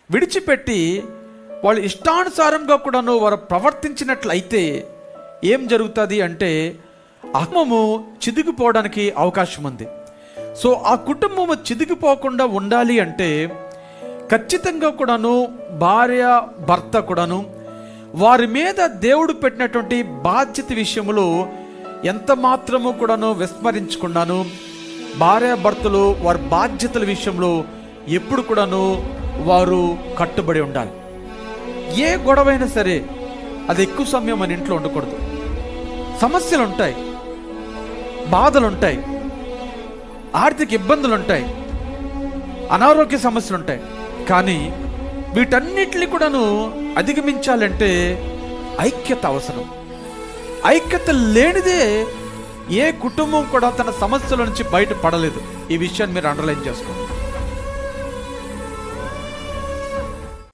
విడిచిపెట్టి వాళ్ళు ఇష్టానుసారంగా కూడాను వారు ప్రవర్తించినట్లయితే ఏం జరుగుతుంది అంటే కుటుంబము చిదిగిపోవడానికి అవకాశం ఉంది. సో ఆ కుటుంబము చిదిగిపోకుండా ఉండాలి అంటే ఖచ్చితంగా కూడాను భార్య భర్త కూడాను వారి మీద దేవుడు పెట్టినటువంటి బాధ్యత విషయంలో ఎంత మాత్రము కూడాను విస్మరించకుండాను భార్య భర్తలు వారి బాధ్యతల విషయంలో ఎప్పుడు కూడాను వారు కట్టుబడి ఉండాలి. ఏ గొడవైనా సరే అది ఎక్కువ సమయం మన ఇంట్లో ఉండకూడదు. సమస్యలు ఉంటాయి, బాధలు ఉంటాయి, ఆర్థిక ఇబ్బందులు ఉంటాయి, అనారోగ్య సమస్యలు ఉంటాయి. కానీ వీటన్నిటిని కూడాను అధిగమించాలంటే ఐక్యత అవసరం. ఐక్యత లేనిదే ఏ కుటుంబం కూడా తన సమస్యల నుంచి బయటపడలేదు. ఈ విషయాన్ని మీరు అండర్లైన్ చేసుకోండి.